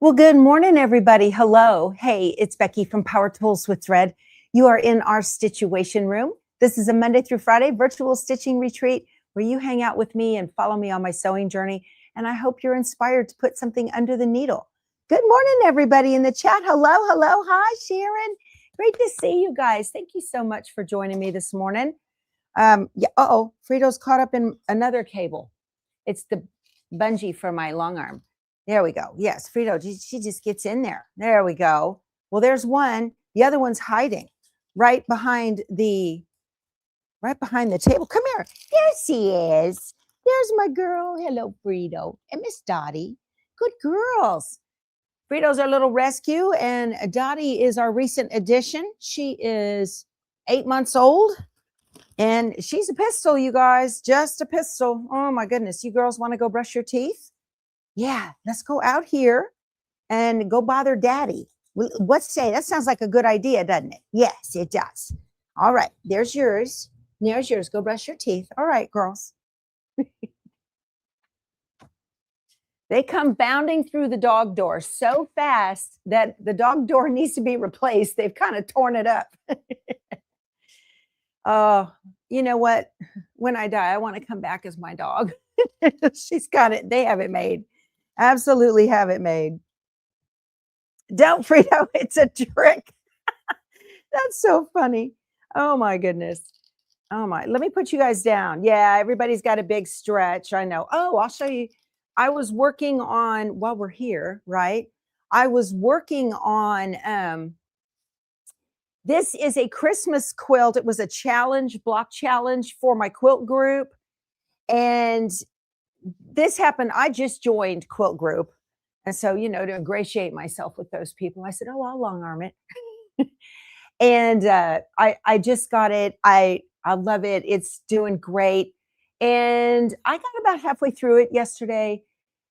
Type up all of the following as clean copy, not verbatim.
Well, good morning, everybody. Hello. Hey, it's Becky from Power Tools with Thread. You are in our Stitchuation room. This is a Monday through Friday virtual stitching retreat where you hang out with me and follow me on my sewing journey. And I hope you're inspired to put something under the needle. Good morning, everybody in the chat. Hello, hello. Hi, Sharon. Great to see you guys. Thank you so much for joining me this morning. Frito's caught up in another cable. It's the bungee for my long arm. There we go. Yes, Frito, she just gets in there. There we go. Well, there's one. The other one's hiding right behind the table. Come here. There she is. There's my girl. Hello, Frito. And Miss Dottie. Good girls. Frito's our little rescue, and Dottie is our recent addition. She is 8 months old, and she's a pistol, you guys. Just a pistol. Oh, my goodness. You girls want to go brush your teeth? Yeah, let's go out here and go bother Daddy. What say? That sounds like a good idea, doesn't it? Yes, it does. All right, there's yours. There's yours. Go brush your teeth. All right, girls. They come bounding through the dog door so fast that the dog door needs to be replaced. They've kind of torn it up. Oh, you know what? When I die, I want to come back as my dog. She's got it. They have it made. Absolutely have it made. Don't, Frito, it's a trick. That's so funny. Oh my goodness. Oh my, let me put you guys down. Yeah, everybody's got a big stretch. I know. Oh, I'll show you. I was working on, while we're here, right? I was working on, this is a Christmas quilt. It was a challenge, block challenge for my quilt group. And this happened. I just joined quilt group. And so, you know, to ingratiate myself with those people, I said, oh, I'll long arm it. And I just got it. I love it. It's doing great. And I got about halfway through it yesterday.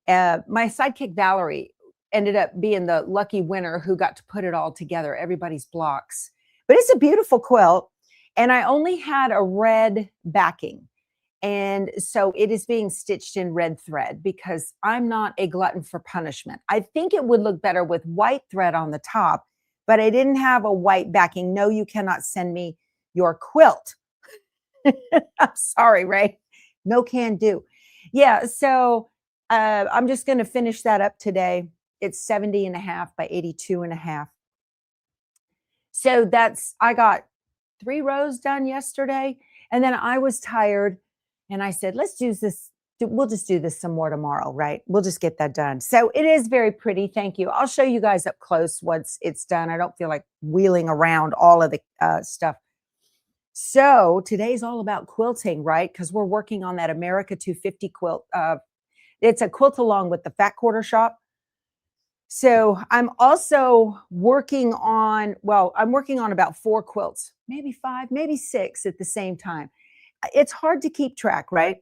My sidekick, Valerie, ended up being the lucky winner who got to put it all together, everybody's blocks. But it's a beautiful quilt. And I only had a red backing. And so it is being stitched in red thread because I'm not a glutton for punishment. I think it would look better with white thread on the top, but I didn't have a white backing. No, you cannot send me your quilt. I'm sorry, Ray. No can do. Yeah, so I'm just going to finish that up today. It's 70.5 by 82.5. So I got 3 rows done yesterday, and then I was tired. And I said, let's do this. We'll just do this some more tomorrow, right? We'll just get that done. So it is very pretty. Thank you. I'll show you guys up close once it's done. I don't feel like wheeling around all of the stuff. So today's all about quilting, right? Because we're working on that America 250 quilt. It's a quilt along with the Fat Quarter Shop. So I'm also working on, I'm working on about 4 quilts, maybe 5, maybe 6 at the same time. It's hard to keep track, right?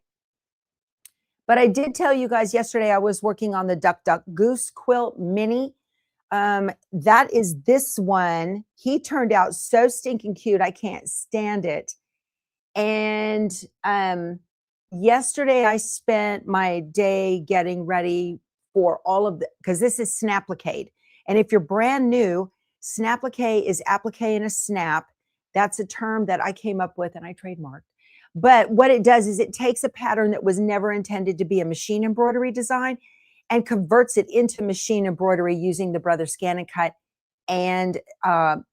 But I did tell you guys yesterday I was working on the Duck Duck Goose quilt mini. That is this one. He turned out so stinking cute. I can't stand it. And yesterday I spent my day getting ready for all of the, because this is Snaplique. And if you're brand new, Snaplique is applique in a snap. That's a term that I came up with and I trademarked. But what it does is it takes a pattern that was never intended to be a machine embroidery design and converts it into machine embroidery using the Brother Scan and Cut and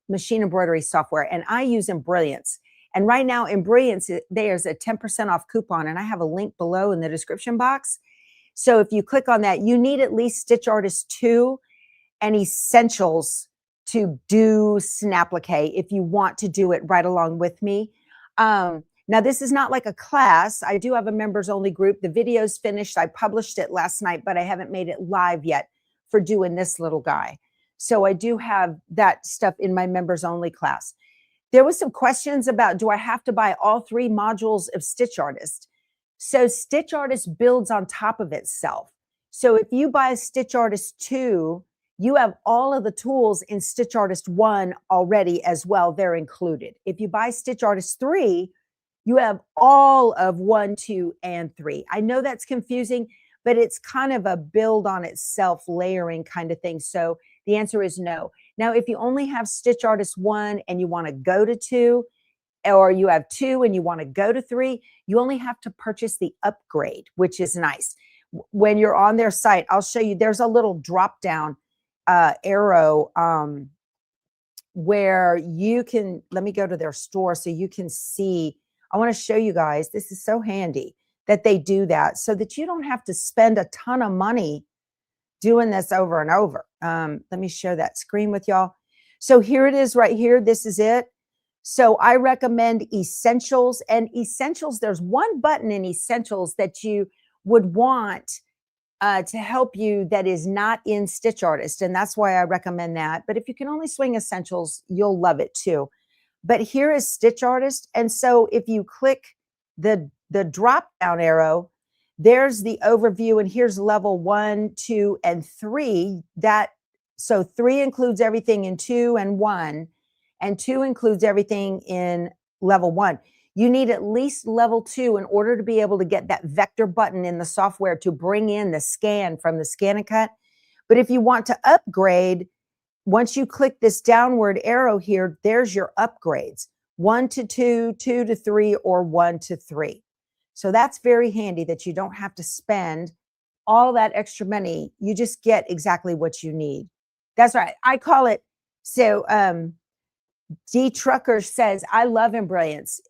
machine embroidery software. And I use Embrilliance. And right now, Embrilliance, there's a 10% off coupon, and I have a link below in the description box. So if you click on that, you need at least Stitch Artist 2 and Essentials to do Snaplique if you want to do it right along with me. Now, this is not like a class. I do have a members only group. The video's finished. I published it last night, but I haven't made it live yet for doing this little guy. So I do have that stuff in my members only class. There was some questions about, do I have to buy all 3 modules of Stitch Artist? So Stitch Artist builds on top of itself. So if you buy Stitch Artist 2, you have all of the tools in Stitch Artist 1 already as well. They're included. If you buy Stitch Artist 3, you have all of 1, 2, and 3. I know that's confusing, but it's kind of a build on itself layering kind of thing. So the answer is no. Now, if you only have Stitch Artist 1 and you want to go to 2, or you have 2 and you want to go to 3, you only have to purchase the upgrade, which is nice. When you're on their site, I'll show you, there's a little drop down arrow where you can, let me go to their store so you can see. I want to show you guys, this is so handy that they do that so that you don't have to spend a ton of money doing this over and over. Let me share that screen with y'all. So here it is right here. This is it. So I recommend Essentials, and Essentials, there's one button in Essentials that you would want to help you that is not in Stitch Artist. And that's why I recommend that. But if you can only swing Essentials, you'll love it too. But here is Stitch Artist. And so if you click the drop down arrow, there's the overview, and here's level 1, 2, and 3. So 3 includes everything in 2 and 1, and 2 includes everything in level 1. You need at least level 2 in order to be able to get that vector button in the software to bring in the scan from the Scan and Cut. But if you want to upgrade, once you click this downward arrow here, there's your upgrades. 1 to 2, 2 to 3, or 1 to 3. So that's very handy that you don't have to spend all that extra money. You just get exactly what you need. That's right. I call it, so D Trucker says, I love Embrilliance.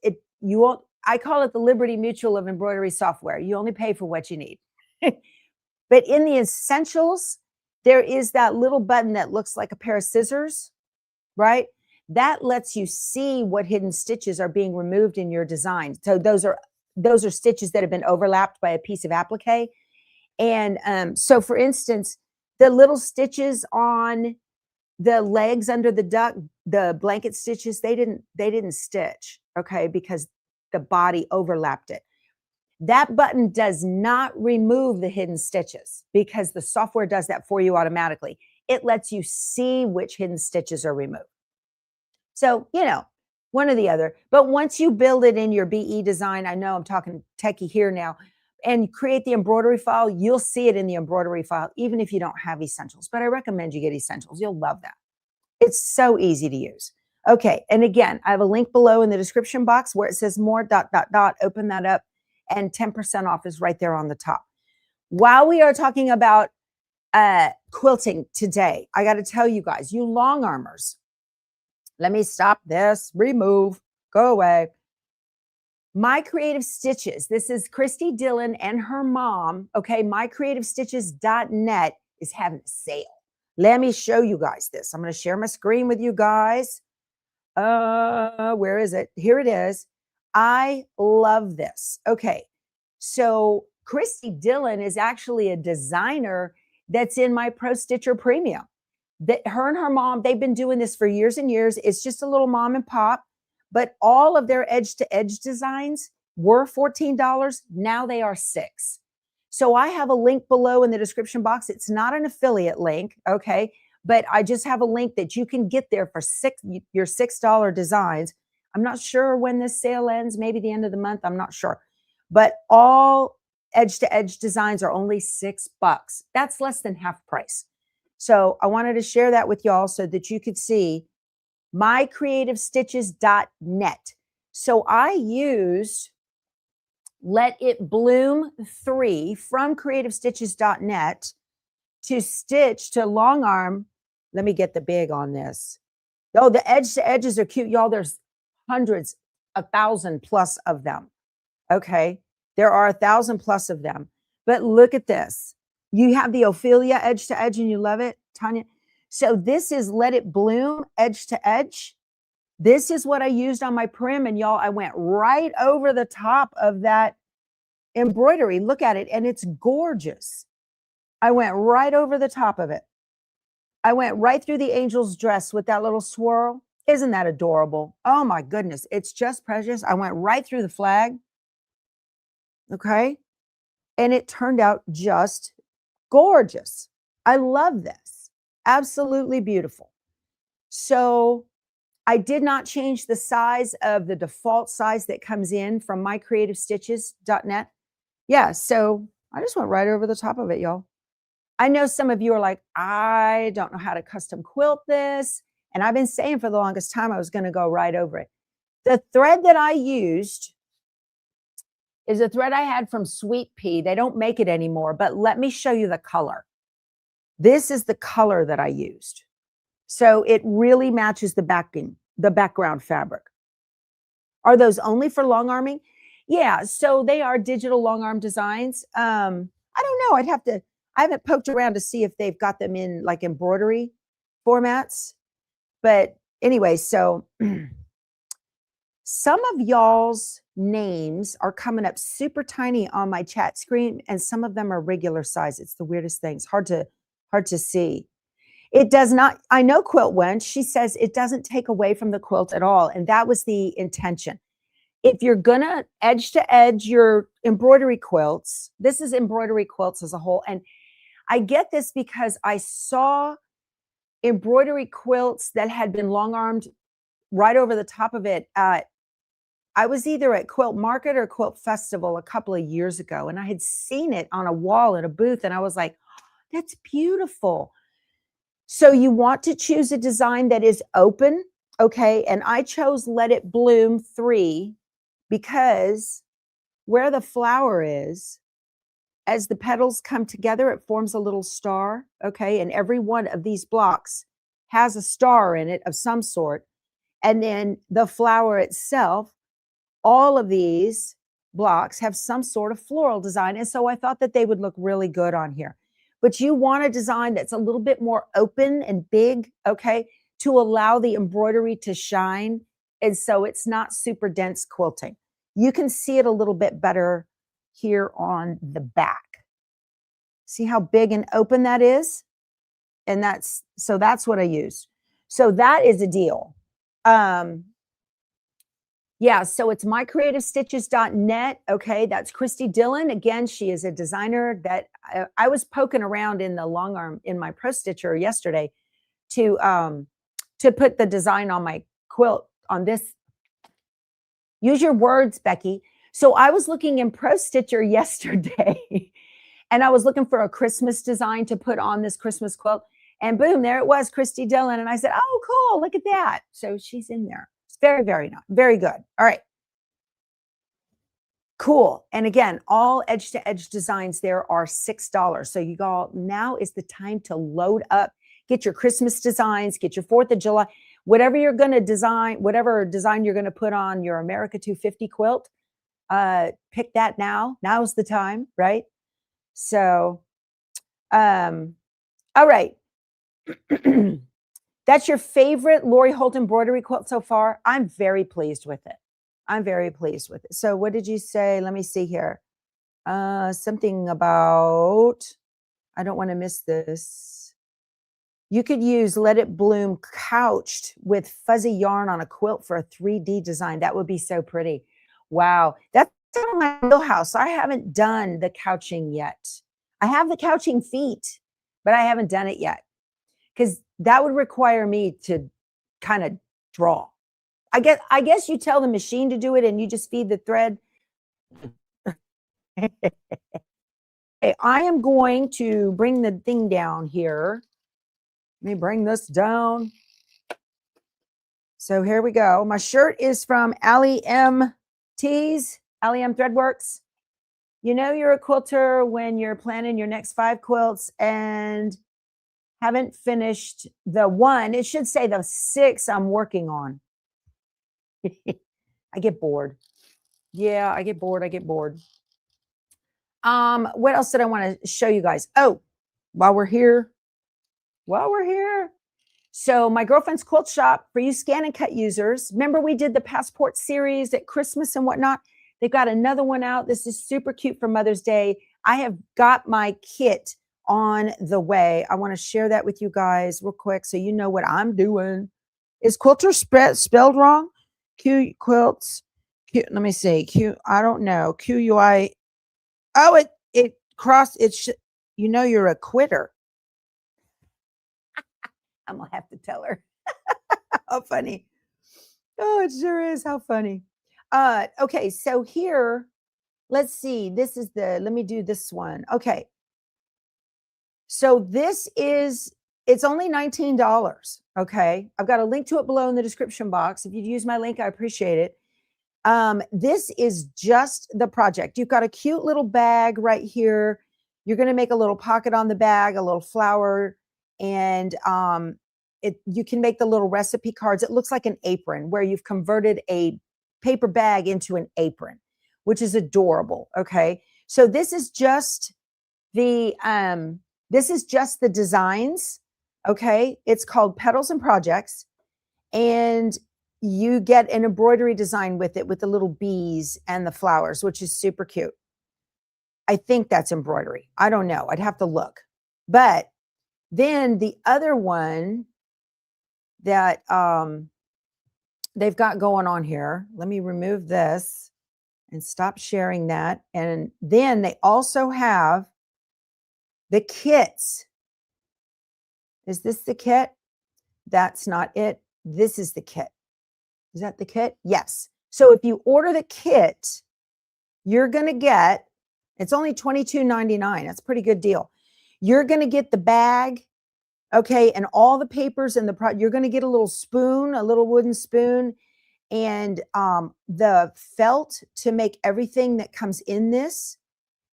I call it the Liberty Mutual of embroidery software. You only pay for what you need. But in the Essentials, there is that little button that looks like a pair of scissors, right? That lets you see what hidden stitches are being removed in your design. So those are stitches that have been overlapped by a piece of applique. And so for instance, the little stitches on the legs under the duck, the blanket stitches, they didn't stitch, okay, because the body overlapped it. That button does not remove the hidden stitches because the software does that for you automatically. It lets you see which hidden stitches are removed. So, one or the other. But once you build it in your BE design, I know I'm talking techie here now, and create the embroidery file, you'll see it in the embroidery file, even if you don't have Essentials. But I recommend you get Essentials. You'll love that. It's so easy to use. Okay, and again, I have a link below in the description box where it says more ... Open that up, and 10% off is right there on the top. While we are talking about quilting today, I got to tell you guys, you long armors, let me stop this, remove, go away. My Creative Stitches, this is Christy Dillon and her mom, okay, mycreativestitches.net is having a sale. Let me show you guys this. I'm going to share my screen with you guys. Where is it? Here it is. I love this. Okay, so Christy Dillon is actually a designer that's in my Pro Stitcher Premium. Her and her mom, they've been doing this for years and years. It's just a little mom and pop, but all of their edge-to-edge designs were $14. Now they are $6. So I have a link below in the description box. It's not an affiliate link, okay? But I just have a link that you can get there for your $6 designs. I'm not sure when this sale ends, maybe the end of the month, I'm not sure. But all edge-to-edge designs are only $6. That's less than half price. So I wanted to share that with y'all so that you could see mycreativestitches.net. So I used Let It Bloom 3 from creativestitches.net to stitch to long arm. Let me get the big on this. Oh, the edge to edges are cute, y'all. There's hundreds, 1,000 plus of them. Okay, there are 1,000 plus of them. But look at this. You have the Ophelia edge to edge and you love it, Tanya. So this is Let It Bloom edge to edge. This is what I used on my prim, and y'all, I went right over the top of that embroidery. Look at it, and it's gorgeous. I went right over the top of it. I went right through the angel's dress with that little swirl. Isn't that adorable? Oh my goodness, it's just precious. I went right through the flag. Okay, and it turned out just gorgeous. I love this. Absolutely beautiful. So I did not change the size of the default size that comes in from mycreativestitches.net. Yeah, so I just went right over the top of it, y'all. I know some of you are like, I don't know how to custom quilt this. And I've been saying for the longest time I was going to go right over it. The thread that I used is a thread I had from Sweet Pea. They don't make it anymore, but let me show you the color. This is the color that I used. So it really matches the background fabric. Are those only for long arming? Yeah, so they are digital long arm designs. I don't know. I haven't poked around to see if they've got them in like embroidery formats. But anyway, so some of y'all's names are coming up super tiny on my chat screen, and some of them are regular size. It's the weirdest thing. It's hard to see. It does not, I know Quilt Wench, she says it doesn't take away from the quilt at all. And that was the intention. If you're gonna edge to edge your embroidery quilts, this is embroidery quilts as a whole. And I get this because I saw embroidery quilts that had been long armed right over the top of it. I was either at Quilt Market or Quilt Festival a couple of years ago, and I had seen it on a wall in a booth, and I was like, that's beautiful. So you want to choose a design that is open, okay? And I chose Let It Bloom 3 because where the flower is, as the petals come together, it forms a little star, okay? And every one of these blocks has a star in it of some sort. And then the flower itself, all of these blocks have some sort of floral design. And so I thought that they would look really good on here. But you want a design that's a little bit more open and big, okay, to allow the embroidery to shine. And so it's not super dense quilting. You can see it a little bit better here on the back. See how big and open that is? And that's what I used. So that is a deal. Yeah, so it's mycreativestitches.net. Okay, that's Christy Dillon. Again, she is a designer that I was poking around in the long arm in my Pro Stitcher yesterday to put the design on my quilt on this. Use your words, Becky. So I was looking in Pro Stitcher yesterday and I was looking for a Christmas design to put on this Christmas quilt. And boom, there it was, Christy Dillon. And I said, oh, cool, look at that. So she's in there. It's very, very nice. Very good. All right. Cool. And again, all edge to edge designs there are $6. So you all, now is the time to load up, get your Christmas designs, get your 4th of July, whatever you're going to design, whatever design you're going to put on your America 250 quilt, pick that now. Now's the time, right? So, all right. That's your favorite Lori Holt embroidery quilt so far? I'm very pleased with it. I'm very pleased with it. So what did you say? Let me see here. Something about, I don't want to miss this. You could use Let It Bloom couched with fuzzy yarn on a quilt for a 3D design. That would be so pretty. Wow. That's my wheelhouse. I haven't done the couching yet. I have the couching feet, but I haven't done it yet because that would require me to kind of draw. I guess you tell the machine to do it and you just feed the thread. Hey, I am going to bring the thing down here. Let me bring this down. So here we go. My shirt is from Allie M Tees, Allie M Threadworks. You know you're a quilter when you're planning your next 5 quilts and haven't finished the 1. It should say the 6 I'm working on. I get bored. Yeah, I get bored. What else did I want to show you guys? Oh, while we're here. So my girlfriend's quilt shop for you scan and cut users. Remember we did the passport series at Christmas and whatnot? They've got another one out. This is super cute for Mother's Day. I have got my kit on the way. I want to share that with you guys real quick so you know what I'm doing. Is quilter spelled wrong? Q quilts. Q, let me see. Q. I don't know. QUI. Oh, it crossed. You know you're a quitter. I'm gonna have to tell her. How funny. Oh, it sure is. How funny. Okay, so here let's see. This is the, let me do this one. Okay. So this is, it's only $19. Okay. I've got a link to it below in the description box. If you'd use my link, I appreciate it. This is just the project. You've got a cute little bag right here. You're going to make a little pocket on the bag, a little flower, and you can make the little recipe cards. It looks like an apron where you've converted a paper bag into an apron, which is adorable. Okay. So this is just the designs. Okay. It's called Petals and Projects. And you get an embroidery design with it, with the little bees and the flowers, which is super cute. I think that's embroidery. I don't know. I'd have to look. But then the other one that they've got going on here, let me remove this and stop sharing that. And then they also have the kits. Is this the kit? That's not it. This is the kit. Is that the kit? Yes. So if you order the kit, you're going to get, it's only $22.99. That's a pretty good deal. You're going to get the bag, okay, and all the papers and you're going to get a little spoon, a little wooden spoon, and the felt to make everything that comes in this,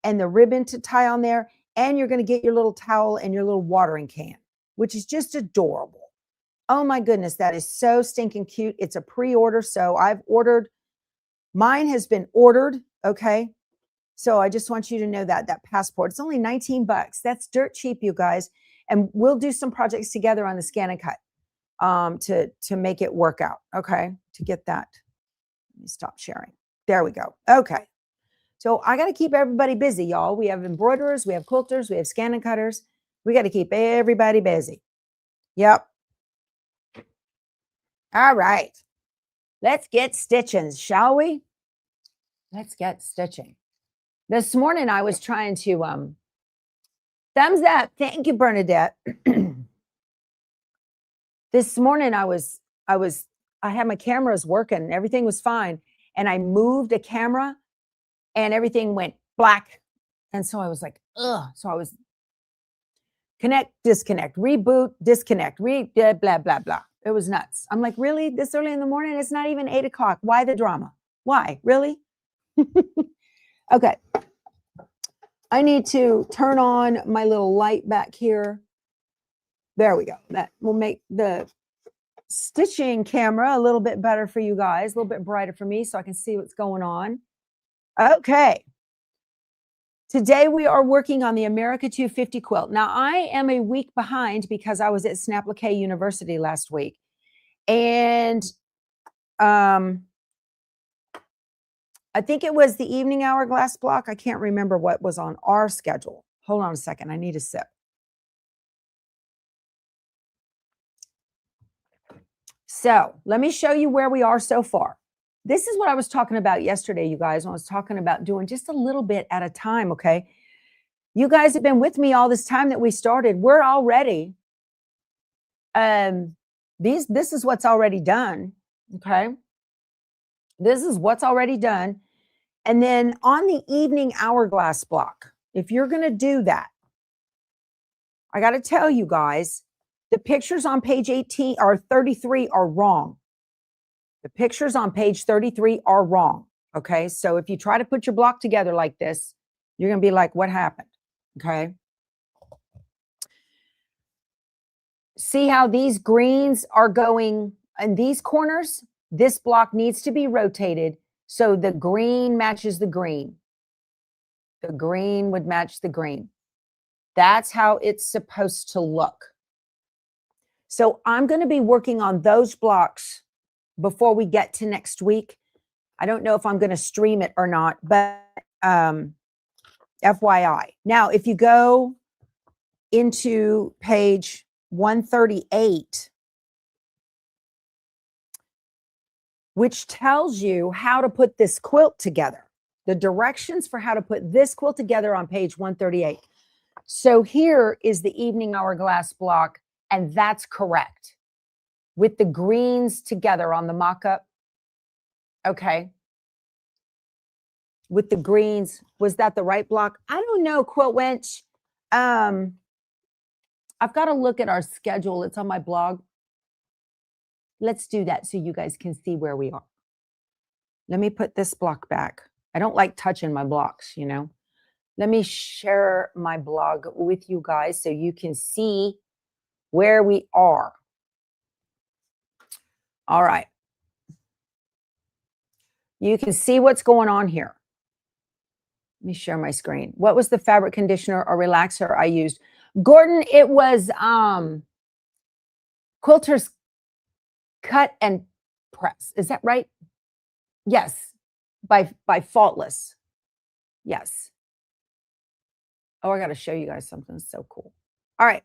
and the ribbon to tie on there, and you're going to get your little towel and your little watering can, which is just adorable. Oh my goodness, that is so stinking cute. It's a pre-order, so I've ordered. Mine has been ordered, okay? So I just want you to know that passport, it's only 19 bucks. That's dirt cheap, you guys. And we'll do some projects together on the Scan and Cut to make it work out, okay? To get that. Let me stop sharing. There we go. Okay. So I got to keep everybody busy, y'all. We have embroiderers, we have quilters, we have Scan and Cutters. We got to keep everybody busy. Yep. All right. Let's get stitching, shall we? Let's get stitching. This morning I was trying to thumbs up. Thank you, Bernadette. This morning I had my cameras working, everything was fine, and I moved a camera and everything went black. And so I was like, ugh. So I was connect, disconnect, reboot, disconnect, blah, blah, blah, blah. It was nuts. I'm like, really? This early in the morning? It's not even 8 o'clock. Why the drama? Why? Really? Okay. I need to turn on my little light back here. There we go. That will make the stitching camera a little bit better for you guys, a little bit brighter for me so I can see what's going on. Okay. Today we are working on the America 250 quilt. Now I am a week behind because I was at Snaplique University last week. And I think it was the evening hourglass block. I can't remember what was on our schedule. Hold on a second. I need a sip. So let me show you where we are so far. This is what I was talking about yesterday, you guys, when I was talking about doing just a little bit at a time, okay? You guys have been with me all this time that we started. We're already, this is what's already done, okay? This is what's already done. And then on the evening hourglass block, if you're going to do that, I got to tell you guys, the pictures on page 18 or 33 are wrong. The pictures on page 33 are wrong. Okay. So if you try to put your block together like this, you're going to be like, what happened? Okay. See how these greens are going in these corners? This block needs to be rotated so the green matches the green. The green would match the green. That's how it's supposed to look. So I'm going to be working on those blocks before we get to next week. I don't know if I'm going to stream it or not, but FYI. Now, if you go into page 138, which tells you how to put this quilt together, the directions for how to put this quilt together on page 138. So here is the evening hourglass block, and that's correct. With the greens together on the mock-up. Okay. with the greens. Was that the right block? I don't know, Quilt Wench. I've got to look at our schedule. It's on my blog. Let's do that so you guys can see where we are. Let me put this block back. I don't like touching my blocks, you know. Let me share my blog with you guys so you can see where we are. All right. You can see what's going on here. Let me share my screen. What was the fabric conditioner or relaxer I used? Gordon, it was Quilter's Cut and Press. Is that right? Yes. By Faultless. Yes. Oh, I got to show you guys something so cool. All right.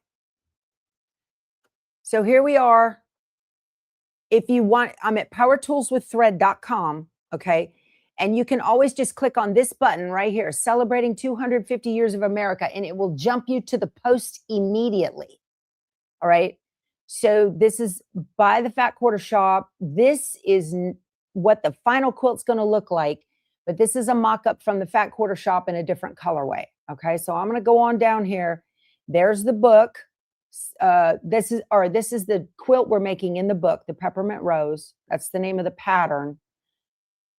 So here we are. If you want, I'm at powertoolswiththread.com, okay? And you can always just click on this button right here, Celebrating 250 Years of America, and it will jump you to the post immediately, all right? So this is by the Fat Quarter Shop. This is what the final quilt's going to look like, but this is a mock-up from the Fat Quarter Shop in a different colorway, okay? So I'm going to go on down here. There's the book. This is the quilt we're making in the book, the Peppermint Rose. That's the name of the pattern.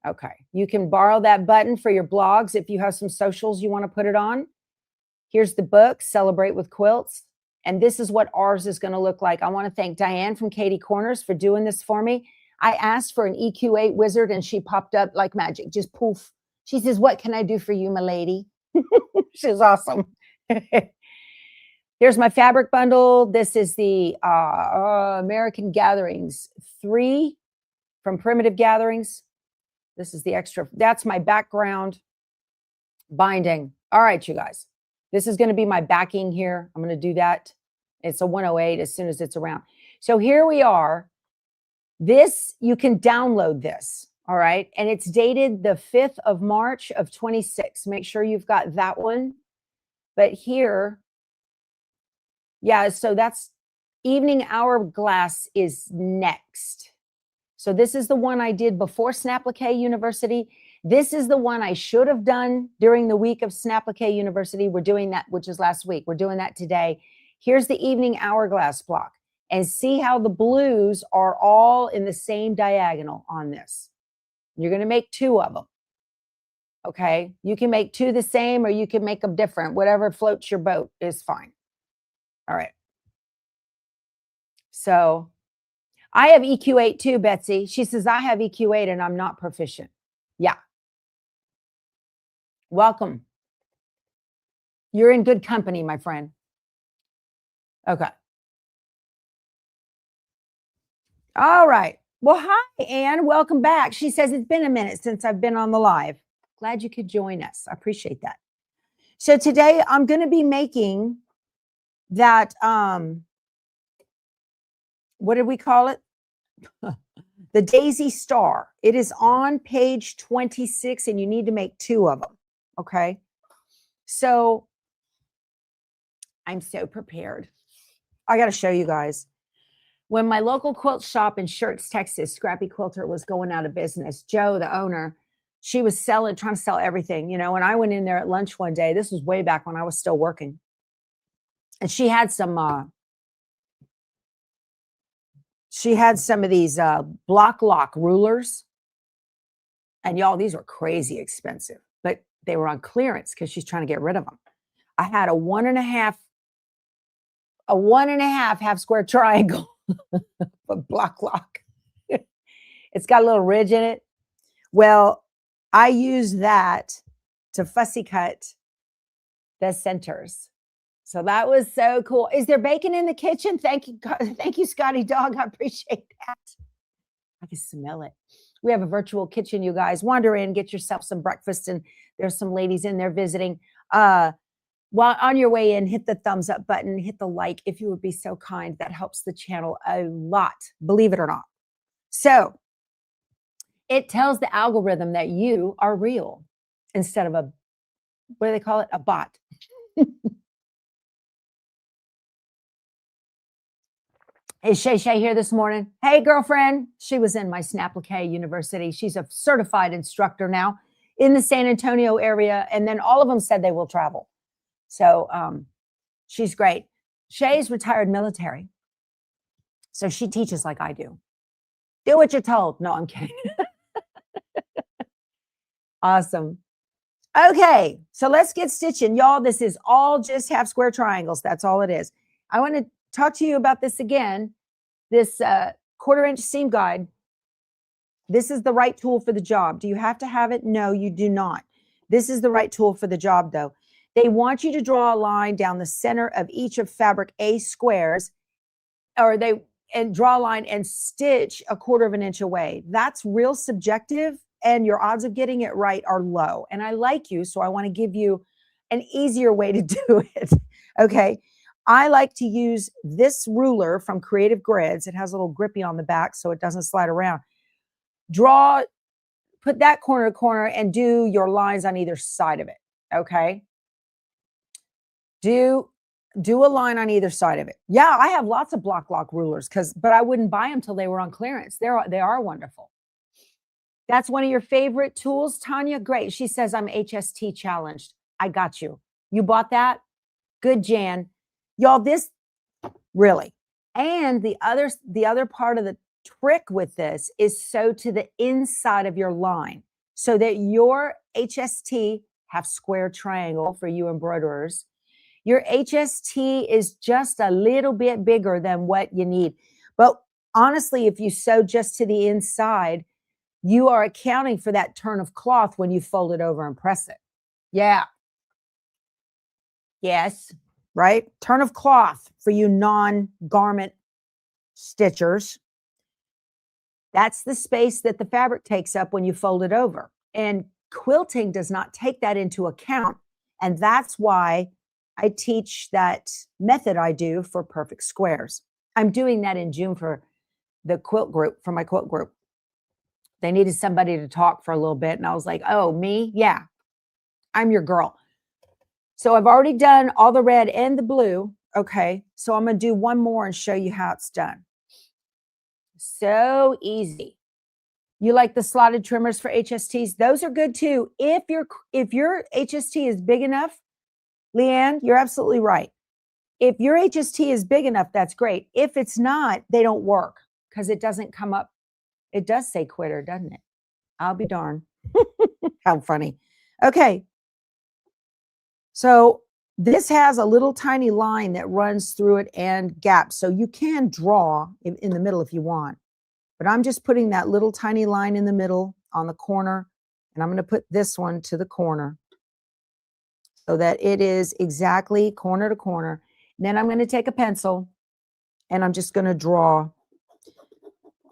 Okay. You can borrow that button for your blogs if you have some socials you want to put it on. Here's the book, Celebrate with Quilts. And this is what ours is going to look like. I want to thank Diane from Katie Corners for doing this for me. I asked for an EQ8 wizard and she popped up like magic, just poof. She says, "What can I do for you, my lady?" She's awesome. Here's my fabric bundle. This is the American Gatherings 3 from Primitive Gatherings. This is the extra. That's my background binding. All right, you guys. This is going to be my backing here. I'm going to do that. It's a 108 as soon as it's around. So here we are. This, you can download this. All right. And it's dated the 5th of March of 26. Make sure you've got that one. But here, yeah, so that's Evening Hourglass is next. So this is the one I did before Snaplique University. This is the one I should have done during the week of Snaplique University. We're doing that, which is last week. We're doing that today. Here's the Evening Hourglass block. And see how the blues are all in the same diagonal on this. You're going to make 2 of them. Okay? You can make 2 the same or you can make them different. Whatever floats your boat is fine. All right. So I have EQ8 too, Betsy. She says, I have EQ8 and I'm not proficient. Yeah. Welcome. You're in good company, my friend. Okay. All right. Well, hi, Anne. Welcome back. She says, it's been a minute since I've been on the live. Glad you could join us. I appreciate that. So today I'm going to be making that, what did we call it? The Daisy Star. It is on page 26 and you need to make 2 of them. Okay. So I'm so prepared. I got to show you guys. When my local quilt shop in Shirts, Texas, Scrappy Quilter, was going out of business, Joe, the owner, she was trying to sell everything, you know, and I went in there at lunch one day. This was way back when I was still working. And she had some of these block lock rulers. And y'all, these were crazy expensive, but they were on clearance because she's trying to get rid of them. I had a 1.5 half square triangle of block lock. It's got a little ridge in it. Well, I used that to fussy cut the centers. So that was so cool. Is there bacon in the kitchen? Thank you. Thank you, Scotty Dog. I appreciate that. I can smell it. We have a virtual kitchen, you guys. Wander in, get yourself some breakfast. And there's some ladies in there visiting. While on your way in, hit the thumbs up button, hit the like if you would be so kind. That helps the channel a lot, believe it or not. So it tells the algorithm that you are real instead of a, what do they call it? A bot. Is Shay Shay here this morning? Hey, girlfriend. She was in my Snaplique University. She's a certified instructor now in the San Antonio area. And then all of them said they will travel. So she's great. Shay's retired military. So she teaches like I do. Do what you're told. No, I'm kidding. Awesome. Okay, so let's get stitching. Y'all, this is all just half square triangles. That's all it is. I want to talk to you about this again. This 1/4 inch seam guide. This is the right tool for the job. Do you have to have it? No, you do not. This is the right tool for the job, though. They want you to draw a line down the center of each of fabric A squares, and draw a line and stitch 1/4 inch away. That's real subjective, and your odds of getting it right are low. And I like you, so I want to give you an easier way to do it. Okay. I like to use this ruler from Creative Grids. It has a little grippy on the back so it doesn't slide around. Put that corner to corner and do your lines on either side of it. Okay. Do a line on either side of it. Yeah, I have lots of block lock rulers but I wouldn't buy them till they were on clearance. They are wonderful. That's one of your favorite tools, Tanya? Great. She says, I'm HST challenged. I got you. You bought that? Good, Jan. Y'all, this really. And the other part of the trick with this is sew to the inside of your line so that your HST, half square triangle for you embroiderers, your HST is just a little bit bigger than what you need. But honestly, if you sew just to the inside, you are accounting for that turn of cloth when you fold it over and press it. Yeah. Yes. Right? Turn of cloth for you non-garment stitchers. That's the space that the fabric takes up when you fold it over. And quilting does not take that into account. And that's why I teach that method I do for perfect squares. I'm doing that in June for the quilt group, for my quilt group. They needed somebody to talk for a little bit. And I was like, oh, me? Yeah, I'm your girl. So I've already done all the red and the blue. Okay, so I'm going to do one more and show you how it's done. So easy. You like the slotted trimmers for HSTs? Those are good too. If your HST is big enough, Leanne, you're absolutely right. If your HST is big enough, that's great. If it's not, they don't work because it doesn't come up. It does say quitter, doesn't it? I'll be darned. How funny. Okay. So this has a little tiny line that runs through it and gaps. So you can draw in the middle if you want. But I'm just putting that little tiny line in the middle on the corner. And I'm going to put this one to the corner so that it is exactly corner to corner. And then I'm going to take a pencil and I'm just going to draw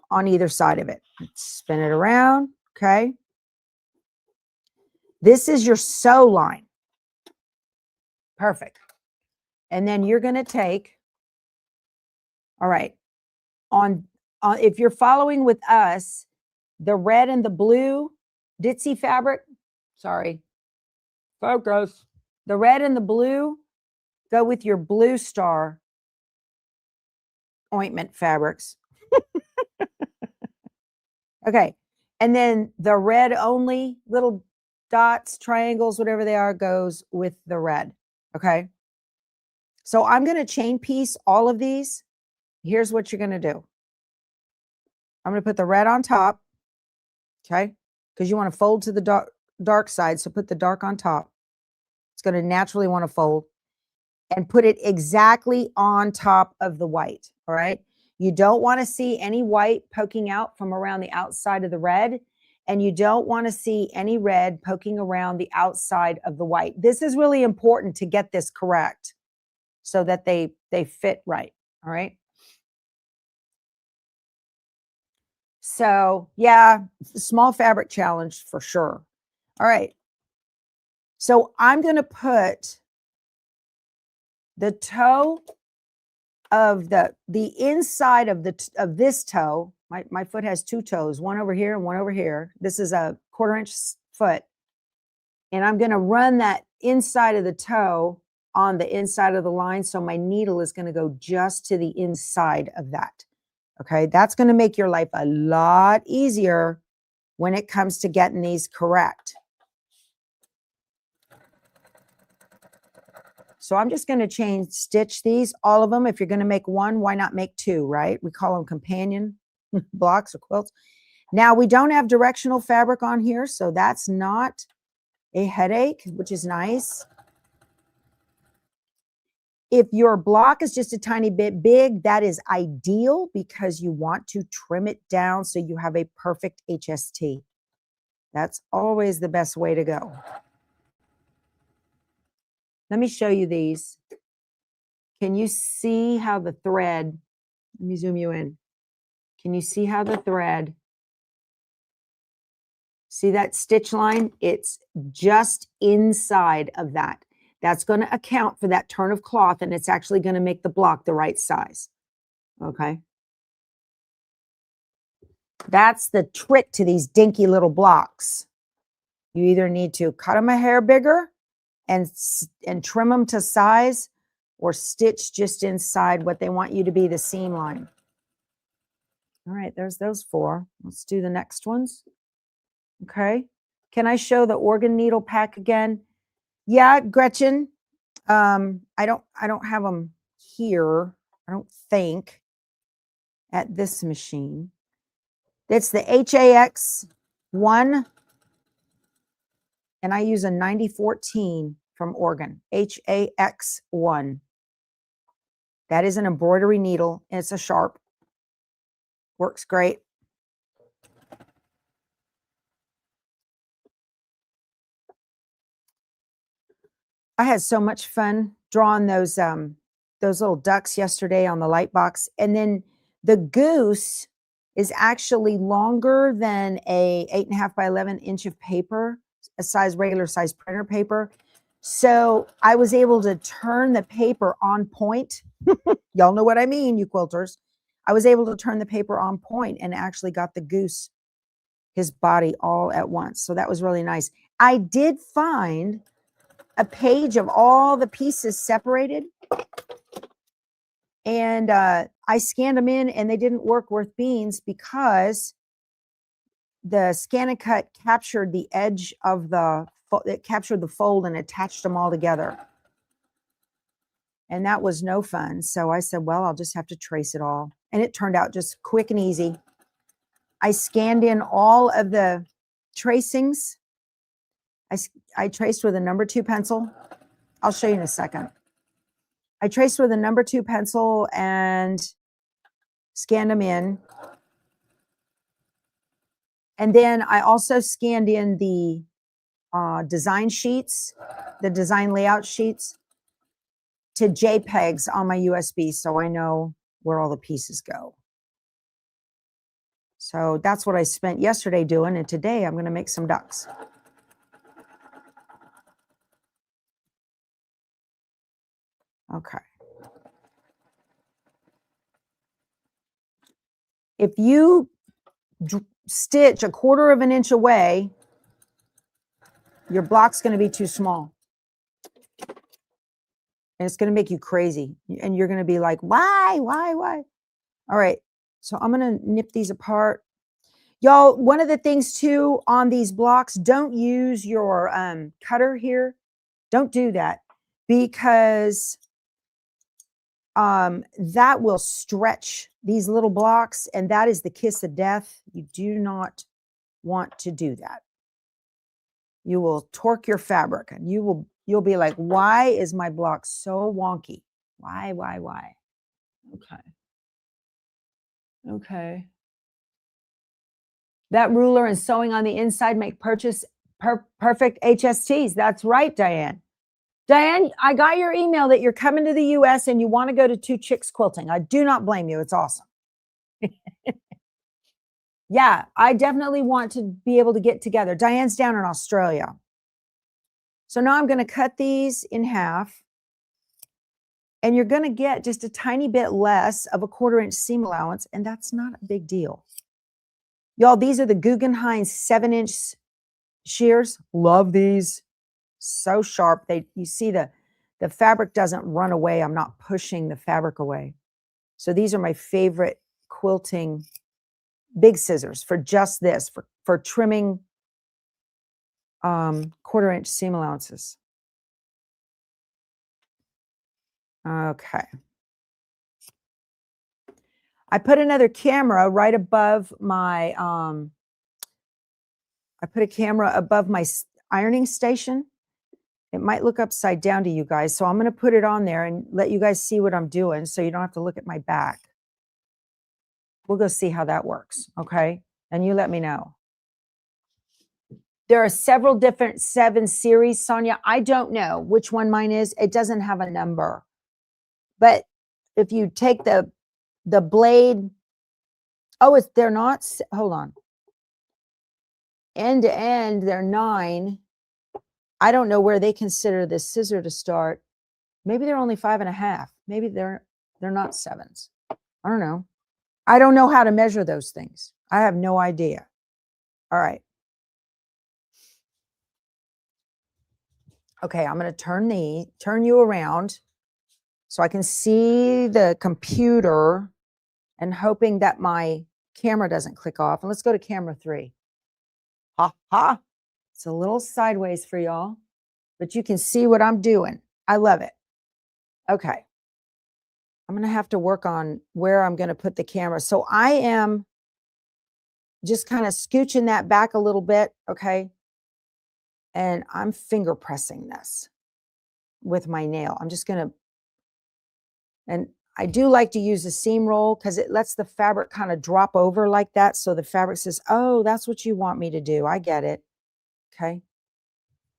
on either side of it. Spin it around. Okay. This is your sew line. Perfect. And then you're going to take, all right, if you're following with us, the red and the blue Ditsy fabric, sorry, focus. The red and the blue go with your Blue Star ointment fabrics. Okay. And then the red only little dots, triangles, whatever they are, goes with the red. Okay. So I'm going to chain piece all of these. Here's what you're going to do. I'm going to put the red on top. Okay. Because you want to fold to the dark side. So put the dark on top. It's going to naturally want to fold and put it exactly on top of the white. All right. You don't want to see any white poking out from around the outside of the red. And you don't want to see any red poking around the outside of the white. This is really important to get this correct so that they fit right. All right. So yeah, small fabric challenge for sure. All right. So I'm going to put the toe of the inside of this toe. My foot has two toes, one over here and one over here. This is a 1/4 inch foot. And I'm going to run that inside of the toe on the inside of the line. So my needle is going to go just to the inside of that. Okay. That's going to make your life a lot easier when it comes to getting these correct. So I'm just going to chain stitch these, all of them. If you're going to make one, why not make two, right? We call them companion blocks or quilts. Now we don't have directional fabric on here, so that's not a headache, which is nice. If your block is just a tiny bit big, that is ideal because you want to trim it down so you have a perfect HST. That's always the best way to go. Let me show you these. Can you see how the thread, let me zoom you in. Can you see how the thread, see that stitch line? It's just inside of that. That's going to account for that turn of cloth, and it's actually going to make the block the right size. Okay. That's the trick to these dinky little blocks. You either need to cut them a hair bigger and trim them to size, or stitch just inside what they want you to be, the seam line. All right, there's those four. Let's do the next ones. Okay. Can I show the organ needle pack again? Yeah, Gretchen. I don't have them here. I don't think at this machine. It's the HAX1, and I use a 9014 from Oregon. HAX1. That is an embroidery needle, and it's a sharp. Works great. I had so much fun drawing those little ducks yesterday on the light box. And then the goose is actually longer than a 8.5 by 11 inch of paper, a regular size printer paper. So I was able to turn the paper on point. Y'all know what I mean, you quilters. I was able to turn the paper on point and actually got the goose, his body all at once. So that was really nice. I did find a page of all the pieces separated, and I scanned them in, and they didn't work worth beans because the Scan and Cut captured the edge of it captured the fold and attached them all together. And that was no fun. So I said, well, I'll just have to trace it all. And it turned out just quick and easy. I scanned in all of the tracings. I traced with a number 2 pencil. I'll show you in a second. I traced with a number 2 pencil and scanned them in. And then I also scanned in the design sheets, the design layout sheets, to JPEGs on my USB, so I know where all the pieces go. So that's what I spent yesterday doing, and today I'm going to make some ducks. Okay. If you stitch 1/4 of an inch away, your block's going to be too small. And it's going to make you crazy. And you're going to be like, why? All right. So I'm going to nip these apart. Y'all, one of the things too on these blocks, don't use your cutter here. Don't do that, because that will stretch these little blocks, and that is the kiss of death. You do not want to do that. You will torque your fabric, and you'll be like, why is my block so wonky? Why? Okay. That ruler and sewing on the inside make perfect HSTs. That's right, Diane. Diane, I got your email that you're coming to the US and you want to go to Two Chicks Quilting. I do not blame you. It's awesome. Yeah, I definitely want to be able to get together. Diane's down in Australia. So now I'm going to cut these in half. And you're going to get just a tiny bit less of a 1/4 inch seam allowance. And that's not a big deal. Y'all, these are the Guggenheim 7-inch shears. Love these. So sharp. You see the fabric doesn't run away. I'm not pushing the fabric away. So these are my favorite quilting big scissors for just this, for trimming 1/4 inch seam allowances. Okay. I put another camera right above my, I put a camera above my ironing station. It might look upside down to you guys. So I'm going to put it on there and let you guys see what I'm doing so you don't have to look at my back. We'll go see how that works. Okay. And you let me know. There are several different 7 series, Sonia. I don't know which one mine is. It doesn't have a number. But if you take the blade, oh, they're not, hold on. End to end, they're 9. I don't know where they consider this scissor to start. Maybe they're only 5.5. Maybe they're not 7s. I don't know. I don't know how to measure those things. I have no idea. All right. Okay, I'm going to turn you around so I can see the computer and hoping that my camera doesn't click off. And let's go to camera 3. Ha ha. It's a little sideways for y'all, but you can see what I'm doing. I love it. Okay. I'm going to have to work on where I'm going to put the camera. So I am just kind of scooching that back a little bit. Okay. And I'm finger pressing this with my nail. I'm just going to, and I do like to use a seam roll because it lets the fabric kind of drop over like that. So the fabric says, oh, that's what you want me to do. I get it. Okay.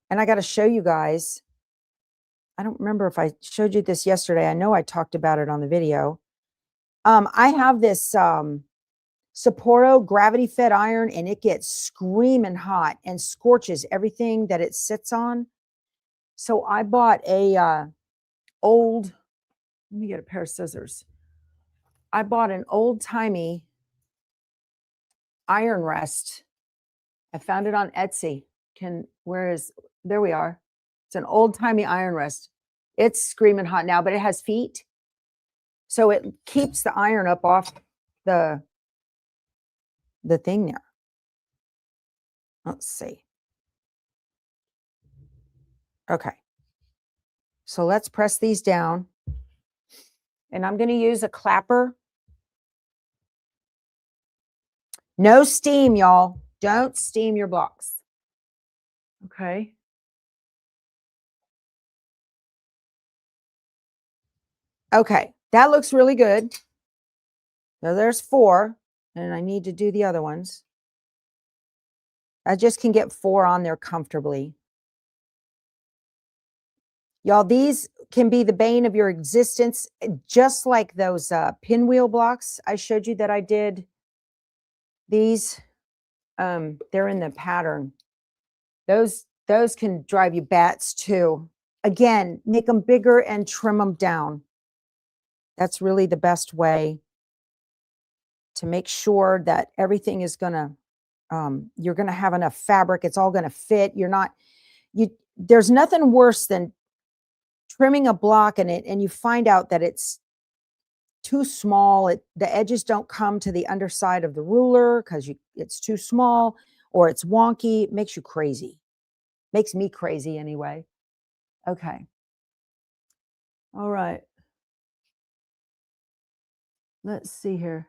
And I got to show you guys. I don't remember if I showed you this yesterday. I know I talked about it on the video. I have this Sapporo gravity fed iron and it gets screaming hot and scorches everything that it sits on. So I bought a old, let me get a pair of scissors. I bought an old timey iron rest. I found it on Etsy. There we are. It's an old timey iron rest. It's screaming hot now, but it has feet. So it keeps the iron up off the thing there. Let's see. Okay. So let's press these down. And I'm going to use a clapper. No steam, y'all. Don't steam your blocks. Okay. Okay. That looks really good. So there's 4. And I need to do the other ones. I just can get 4 on there comfortably. Y'all, these can be the bane of your existence, just like those pinwheel blocks I showed you that I did. These, they're in the pattern. Those can drive you bats too. Again, make them bigger and trim them down. That's really the best way to make sure that everything is going to, you're going to have enough fabric. It's all going to fit. There's nothing worse than trimming a block and you find out that it's too small. The edges don't come to the underside of the ruler because it's too small, or it's wonky. It makes you crazy. Makes me crazy anyway. Okay. All right. Let's see here.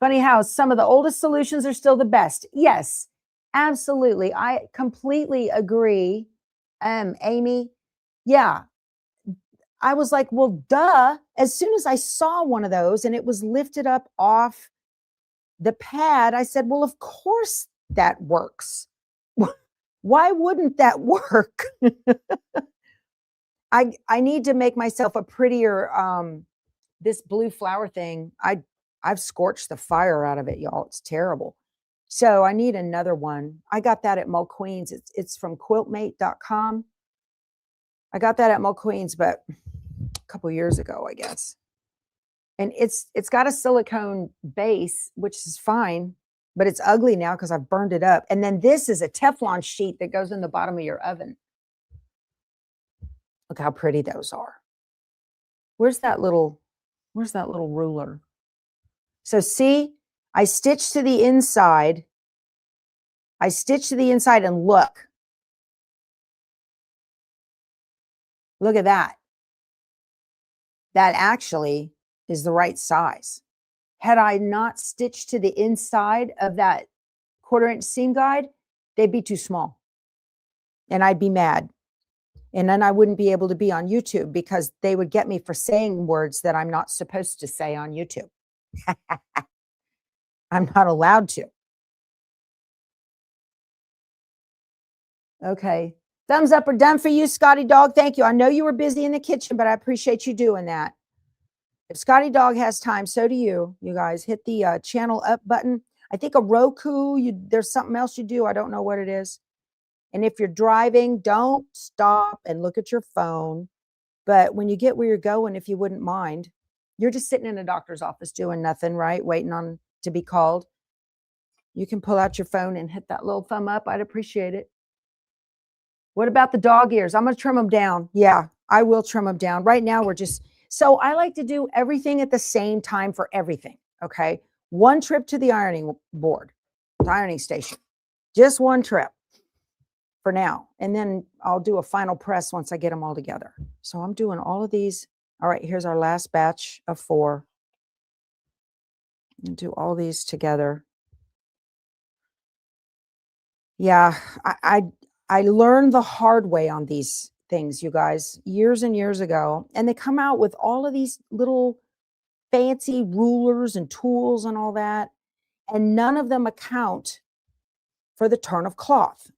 Funny how some of the oldest solutions are still the best. Yes, absolutely. I completely agree. Amy, yeah. I was like, well, duh. As soon as I saw one of those and it was lifted up off the pad, I said, well, of course that works. Why wouldn't that work? I need to make myself a prettier, this blue flower thing. I've scorched the fire out of it, y'all. It's terrible. So I need another one. I got that at Mo Queens. It's from quiltmate.com. I got that at Mo Queens, but a couple years ago, I guess. And it's got a silicone base, which is fine, but it's ugly now because I've burned it up. And then this is a Teflon sheet that goes in the bottom of your oven. Look how pretty those are. Where's that little ruler? So see, I stitched to the inside. I stitched to the inside and look. Look at that. that actually is the right size. Had I not stitched to the inside of that 1/4 inch seam guide, they'd be too small. And I'd be mad. And then I wouldn't be able to be on YouTube because they would get me for saying words that I'm not supposed to say on YouTube. I'm not allowed to. Okay. Thumbs up or done for you, Scotty Dog. Thank you. I know you were busy in the kitchen, but I appreciate you doing that. If Scotty Dog has time, so do you. You guys hit the channel up button. I think a Roku, there's something else you do. I don't know what it is. And if you're driving, don't stop and look at your phone. But when you get where you're going, if you wouldn't mind, you're just sitting in a doctor's office doing nothing, right? Waiting on to be called. You can pull out your phone and hit that little thumb up. I'd appreciate it. What about the dog ears? I'm going to trim them down. Yeah, I will trim them down. Right now, we're just, so I like to do everything at the same time for everything. Okay. One trip to the ironing board, the ironing station, just one trip for now. And then I'll do a final press once I get them all together. So I'm doing all of these. All right, here's our last batch of 4. And do all these together. Yeah, I learned the hard way on these things, you guys, years and years ago. And they come out with all of these little fancy rulers and tools and all that. And none of them account for the turn of cloth.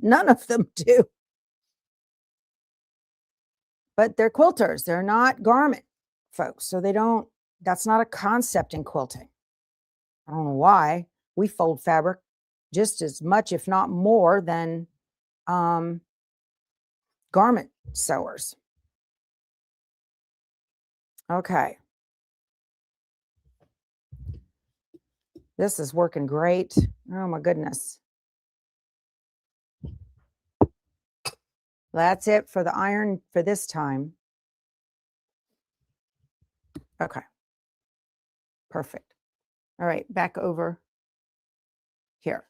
None of them do. But they're quilters. They're not garment folks. So they don't, that's not a concept in quilting. I don't know why. We fold fabric just as much, if not more, than garment sewers. Okay. This is working great. Oh my goodness. That's it for the iron for this time. Okay. Perfect. All right, back over here.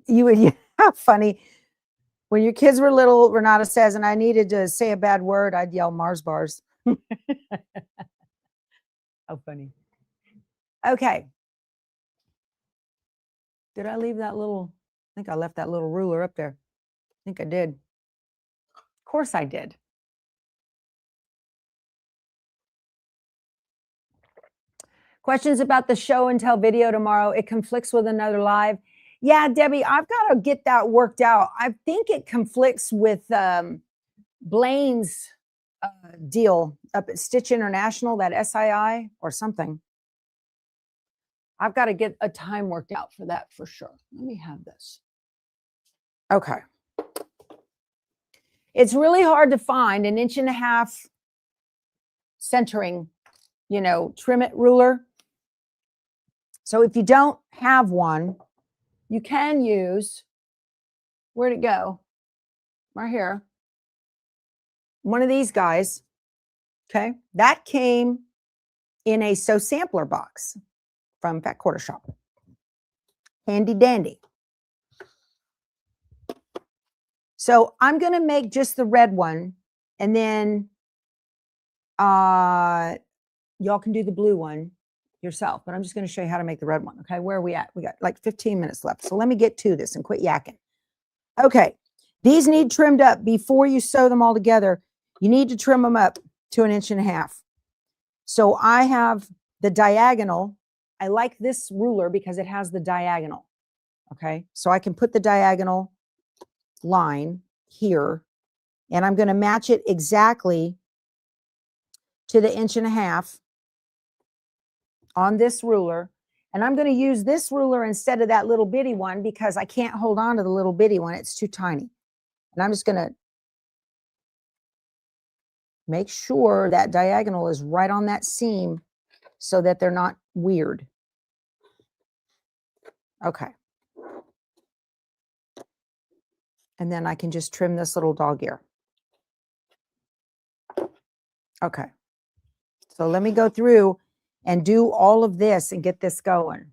You would, yeah, how funny. When your kids were little, Renata says, and I needed to say a bad word, I'd yell Mars bars. How funny. Okay. Did I leave that little, I think I left that little ruler up there. I think I did. Of course I did. Questions about the show and tell video tomorrow. It conflicts with another live. Yeah, Debbie, I've got to get that worked out. I think it conflicts with Blaine's deal up at Stitch International, that SII or something. I've got to get a time worked out for that for sure. Let me have this. Okay. It's really hard to find an 1.5 inch centering, you know, trim it ruler. So if you don't have one, you can use, where'd it go? Right here. One of these guys. Okay. That came in a Sew Sampler box from Fat Quarter Shop. Handy dandy. So I'm going to make just the red one, and then y'all can do the blue one yourself, but I'm just going to show you how to make the red one. Okay, where are we at? We got like 15 minutes left. So let me get to this and quit yakking. Okay, these need trimmed up before you sew them all together. You need to trim them up to 1.5 inches. So I have the diagonal. I like this ruler because it has the diagonal. Okay, so I can put the diagonal line here, and I'm going to match it exactly to the 1.5 inches on this ruler. And I'm going to use this ruler instead of that little bitty one because I can't hold on to the little bitty one. It's too tiny. And I'm just going to make sure that diagonal is right on that seam so that they're not weird. Okay. And then I can just trim this little dog ear. Okay. So let me go through and do all of this and get this going.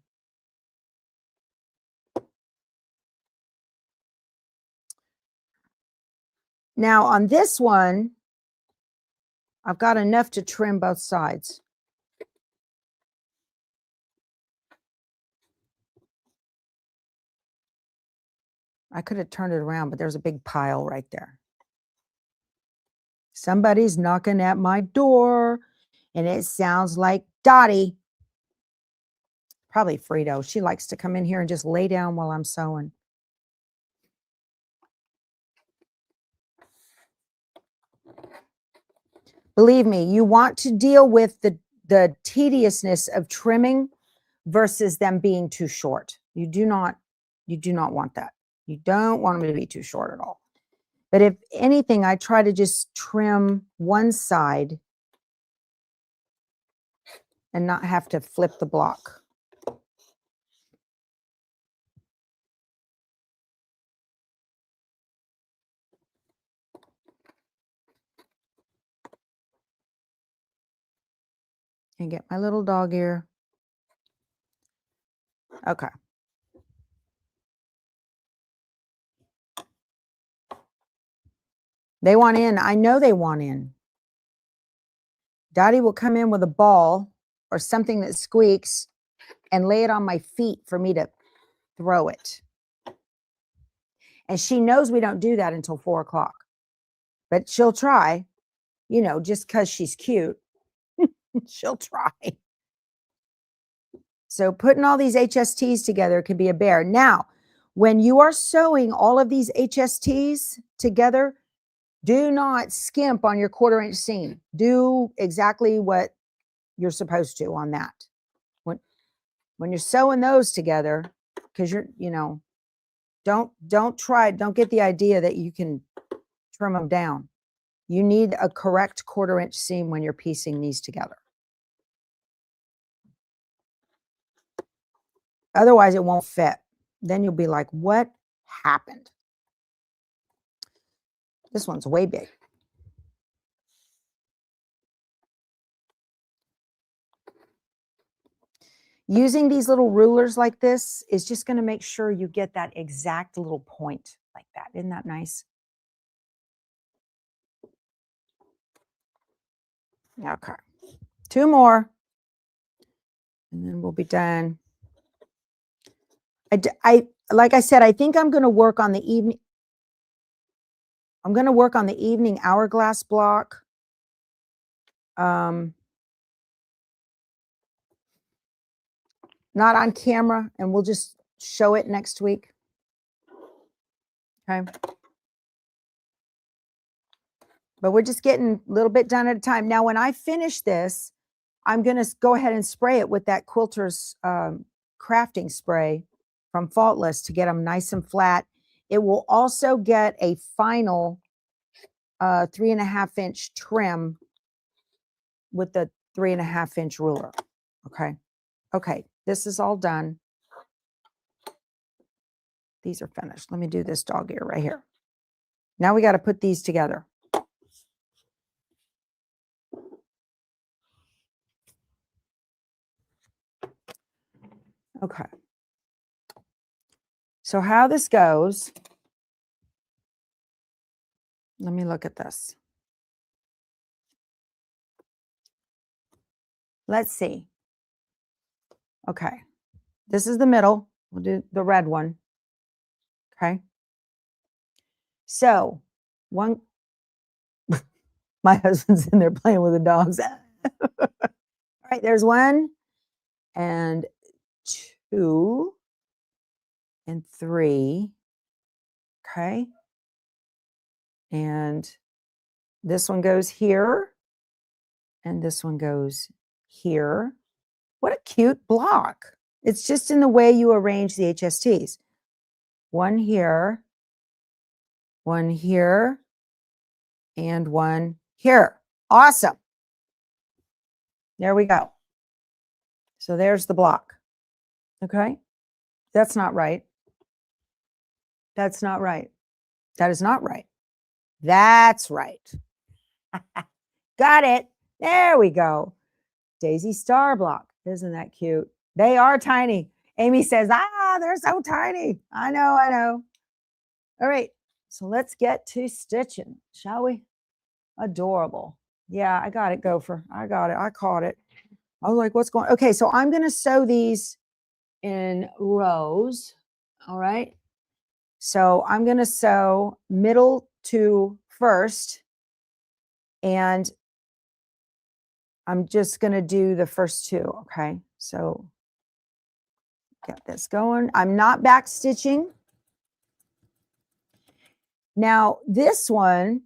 Now on this one, I've got enough to trim both sides. I could have turned it around, but there's a big pile right there. Somebody's knocking at my door, and it sounds like Dottie. Probably Frito. She likes to come in here and just lay down while I'm sewing. Believe me, you want to deal with the tediousness of trimming versus them being too short. You do not want that. You don't want them to be too short at all. But if anything, I try to just trim one side and not have to flip the block. And get my little dog ear. Okay. They want in. I know they want in. Dottie will come in with a ball or something that squeaks and lay it on my feet for me to throw it. And she knows we don't do that until 4 o'clock. But she'll try, you know, just because she's cute. She'll try. So putting all these HSTs together can be a bear. Now, when you are sewing all of these HSTs together, do not skimp on your 1/4 inch seam. Do exactly what you're supposed to on that. When you're sewing those together, because you're, you know, don't get the idea that you can trim them down. You need a correct 1/4 inch seam when you're piecing these together. Otherwise, it won't fit. Then you'll be like, what happened? This one's way big. Using these little rulers like this is just going to make sure you get that exact little point like that. Isn't that nice? Okay. 2 more. And then we'll be done. Like I said, I think I'm going to work on the evening. I'm going to work on the evening hourglass block. Not on camera, and we'll just show it next week. Okay. But we're just getting a little bit done at a time. Now, when I finish this, I'm going to go ahead and spray it with that Quilter's crafting spray from Faultless to get them nice and flat. It will also get a final 3.5 inch trim with the 3.5 inch ruler. Okay. Okay. This is all done. These are finished. Let me do this dog ear right here. Now we got to put these together. Okay. So how this goes, let me look at this. Let's see. Okay. This is the middle. We'll do the red one. Okay. So one, my husband's in there playing with the dogs. All right. There's 1 and 2 and 3. Okay. And this one goes here. And this one goes here. What a cute block. It's just in the way you arrange the HSTs. 1 here, 1 here, and 1 here. Awesome. There we go. So there's the block. Okay. That's not right. That's not right. That is not right. That's right. Got it. There we go. Daisy Star block. Isn't that cute? They are tiny. Amy says, they're so tiny. I know. All right. So let's get to stitching, shall we? Adorable. Yeah, I got it, Gopher. I got it. I caught it. I was like, what's going on? Okay, so I'm going to sew these in rows. All right. So I'm going to sew middle to first. And I'm just going to do the first two. Okay. So get this going. I'm not back stitching. Now, this one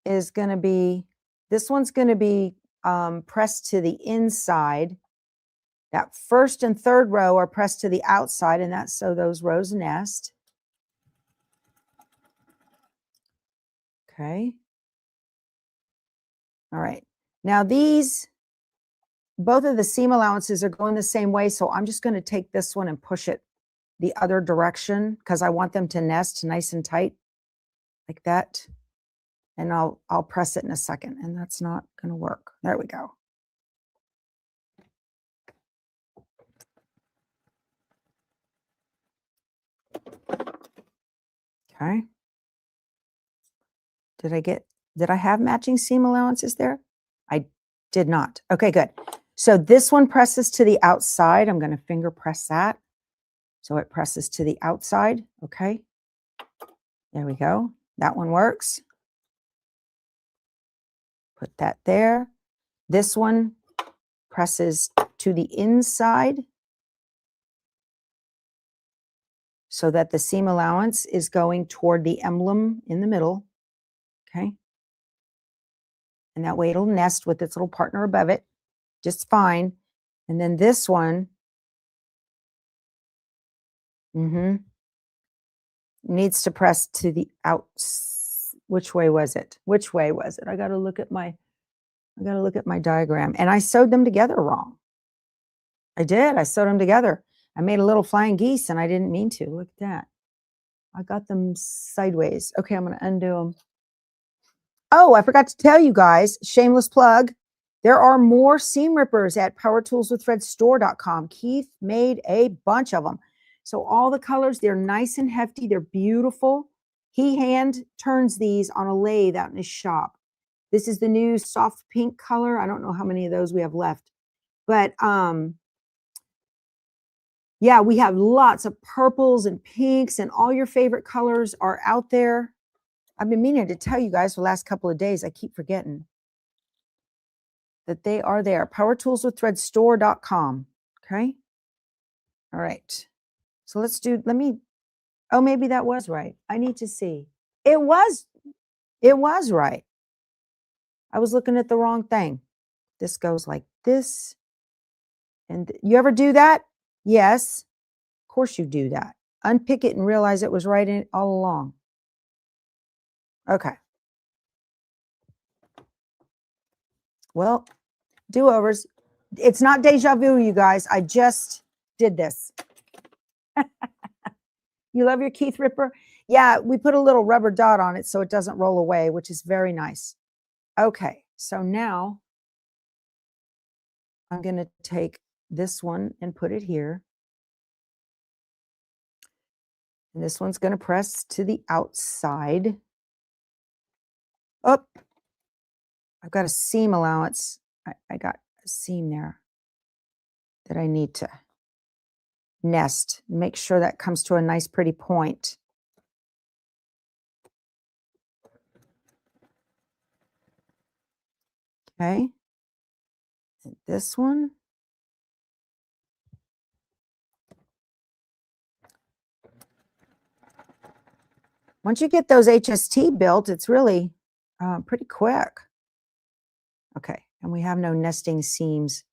is going to be, this one's going to be pressed to the inside. That first and third row are pressed to the outside, and that's so those rows nest. Okay. All right. Now these, both of the seam allowances are going the same way, so I'm just going to take this one and push it the other direction because I want them to nest nice and tight like that. And I'll press it in a second, and that's not going to work. There we go. Okay. Did I have matching seam allowances there? I did not. Okay, good. So this one presses to the outside. I'm going to finger press that. So it presses to the outside. Okay. There we go. That one works. Put that there. This one presses to the inside so that the seam allowance is going toward the emblem in the middle. Okay. And that way it'll nest with its little partner above it just fine. And then this one needs to press to the outs. Which way was it? Which way was it? I got to look at my diagram. And I sewed them together wrong. I did. I sewed them together. I made a little flying geese and I didn't mean to. Look at that. I got them sideways. Okay, I'm going to undo them. Oh, I forgot to tell you guys, shameless plug. There are more seam rippers at powertoolswiththreadstore.com. Keith made a bunch of them. So all the colors, they're nice and hefty. They're beautiful. He hand turns these on a lathe out in his shop. This is the new soft pink color. I don't know how many of those we have left. But yeah, we have lots of purples and pinks, and all your favorite colors are out there. I've been meaning to tell you guys for the last couple of days. I keep forgetting that they are there. powertoolswiththreadstore.com. Okay. All right. So let's do, oh, maybe that was right. I need to see. It was right. I was looking at the wrong thing. This goes like this. And you ever do that? Yes. Of course you do that. Unpick it and realize it was right in all along. Okay. Well, do-overs. It's not deja vu, you guys. I just did this. You love your Keith Ripper? Yeah, we put a little rubber dot on it so it doesn't roll away, which is very nice. Okay, so now I'm going to take this one and put it here. And this one's going to press to the outside. Oh, I've got a seam allowance. I got a seam there that I need to nest. Make sure that comes to a nice pretty point. Okay. And this one. Once you get those HST built, it's really pretty quick. Okay, and we have no nesting seams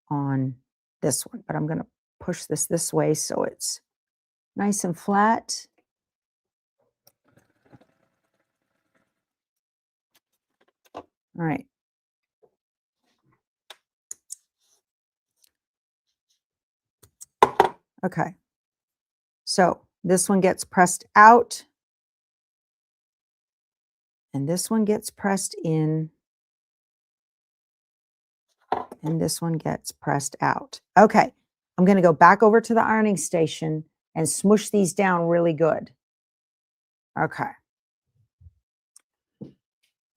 on this one, but I'm going to push this way so it's nice and flat. All right. Okay. So this one gets pressed out. And this one gets pressed in. And this one gets pressed out. Okay. I'm going to go back over to the ironing station and smoosh these down really good. Okay.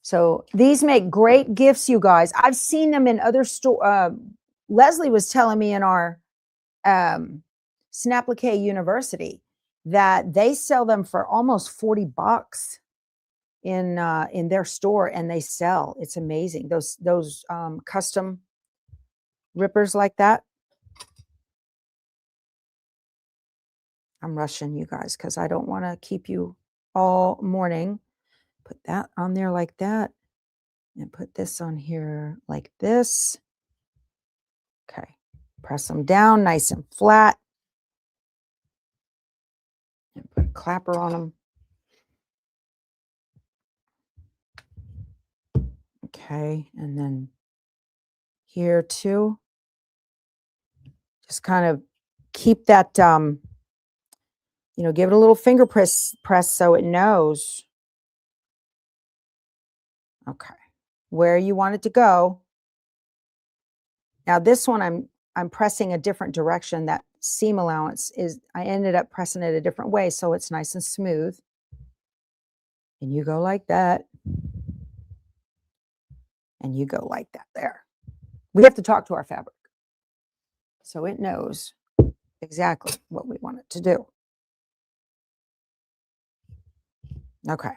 So these make great gifts, you guys. I've seen them in other stores. Leslie was telling me in our Snaplique University that they sell them for almost $40 in their store, and they sell. It's amazing. Those custom rippers like that. I'm rushing you guys because I don't want to keep you all morning. Put that on there like that, and put this on here like this. Okay, press them down nice and flat, and put a clapper on them. Okay, and then here too. Just kind of keep that, you know, give it a little finger press so it knows. Okay, where you want it to go. Now this one I'm pressing a different direction. That seam allowance is, I ended up pressing it a different way so it's nice and smooth. And you go like that. And you go like that there. We have to talk to our fabric so it knows exactly what we want it to do. Okay.